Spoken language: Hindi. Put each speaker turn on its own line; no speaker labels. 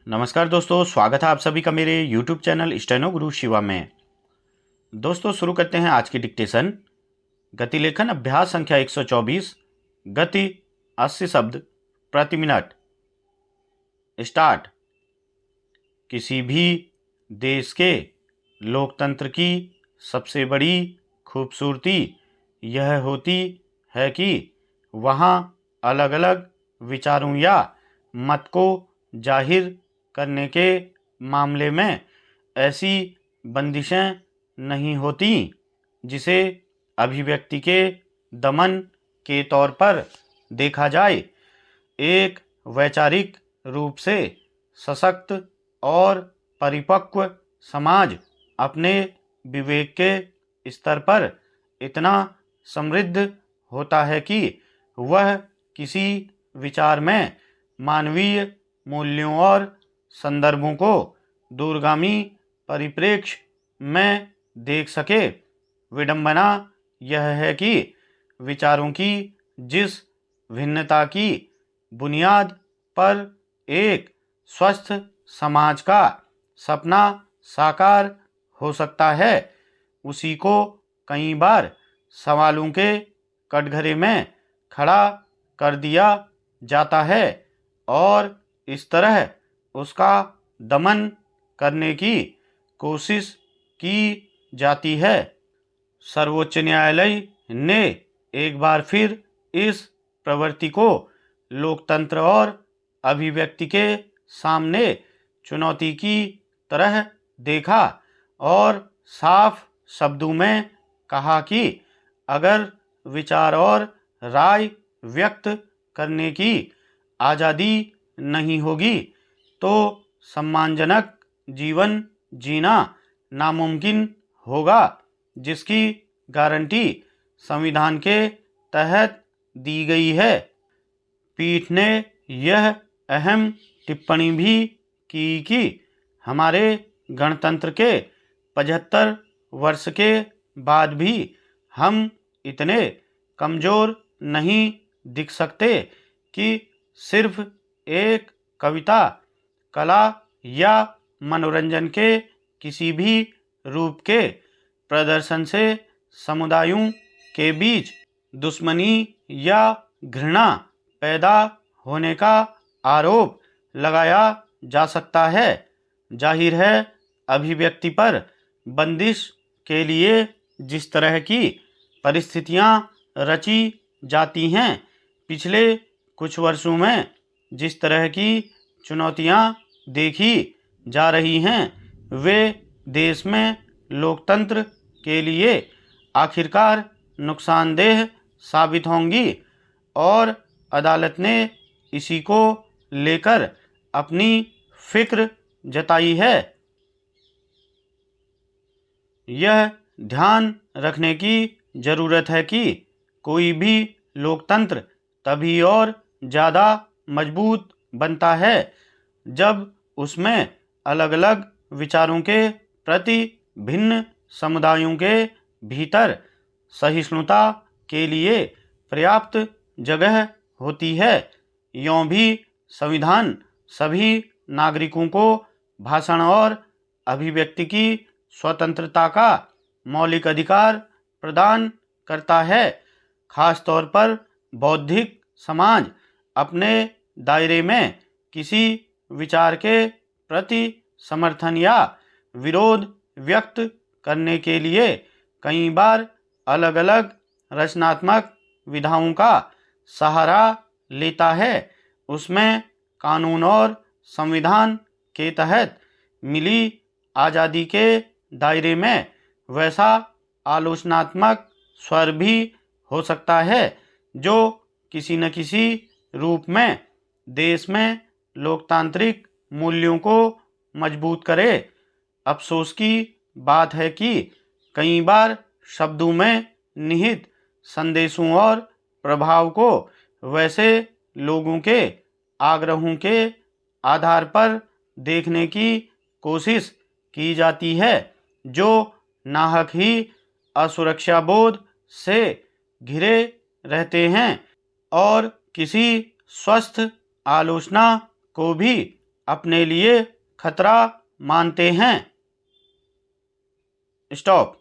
नमस्कार दोस्तों, स्वागत है आप सभी का मेरे YouTube चैनल स्टेनो गुरु शिवा में। दोस्तों शुरू करते हैं आज की डिक्टेशन। गति लेखन अभ्यास संख्या 124। गति 80 शब्द प्रति मिनट। स्टार्ट। किसी भी देश के लोकतंत्र की सबसे बड़ी खूबसूरती यह होती है कि वहाँ अलग अलग विचारों या मत को जाहिर करने के मामले में ऐसी बंदिशें नहीं होती जिसे अभिव्यक्ति के दमन के तौर पर देखा जाए। एक वैचारिक रूप से सशक्त और परिपक्व समाज अपने विवेक के स्तर पर इतना समृद्ध होता है कि वह किसी विचार में मानवीय मूल्यों और संदर्भों को दूरगामी परिप्रेक्ष्य में देख सके। विडंबना यह है कि विचारों की जिस भिन्नता की बुनियाद पर एक स्वस्थ समाज का सपना साकार हो सकता है, उसी को कई बार सवालों के कटघरे में खड़ा कर दिया जाता है और इस तरह उसका दमन करने की कोशिश की जाती है। सर्वोच्च न्यायालय ने एक बार फिर इस प्रवृत्ति को लोकतंत्र और अभिव्यक्ति के सामने चुनौती की तरह देखा और साफ शब्दों में कहा कि अगर विचार और राय व्यक्त करने की आज़ादी नहीं होगी तो सम्मानजनक जीवन जीना नामुमकिन होगा, जिसकी गारंटी संविधान के तहत दी गई है। पीठ ने यह अहम टिप्पणी भी की कि हमारे गणतंत्र के 75 वर्ष के बाद भी हम इतने कमज़ोर नहीं दिख सकते कि सिर्फ एक कविता, कला या मनोरंजन के किसी भी रूप के प्रदर्शन से समुदायों के बीच दुश्मनी या घृणा पैदा होने का आरोप लगाया जा सकता है। जाहिर है, अभिव्यक्ति पर बंदिश के लिए जिस तरह की परिस्थितियां रची जाती हैं, पिछले कुछ वर्षों में जिस तरह की चुनौतियां देखी जा रही हैं, वे देश में लोकतंत्र के लिए आखिरकार नुकसानदेह साबित होंगी और अदालत ने इसी को लेकर अपनी फिक्र जताई है। यह ध्यान रखने की ज़रूरत है कि कोई भी लोकतंत्र तभी और ज़्यादा मजबूत बनता है जब उसमें अलग अलग विचारों के प्रति भिन्न समुदायों के भीतर सहिष्णुता के लिए पर्याप्त जगह होती है। यों भी संविधान सभी नागरिकों को भाषण और अभिव्यक्ति की स्वतंत्रता का मौलिक अधिकार प्रदान करता है। खास तौर पर बौद्धिक समाज अपने दायरे में किसी विचार के प्रति समर्थन या विरोध व्यक्त करने के लिए कई बार अलग अलग रचनात्मक विधाओं का सहारा लेता है। उसमें कानून और संविधान के तहत मिली आज़ादी के दायरे में वैसा आलोचनात्मक स्वर भी हो सकता है जो किसी न किसी रूप में देश में लोकतांत्रिक मूल्यों को मजबूत करे। अफसोस की बात है कि कई बार शब्दों में निहित संदेशों और प्रभाव को वैसे लोगों के आग्रहों के आधार पर देखने की कोशिश की जाती है जो नाहक ही असुरक्षा बोध से घिरे रहते हैं और किसी स्वस्थ आलोचना को भी अपने लिए खतरा मानते हैं। स्टॉप।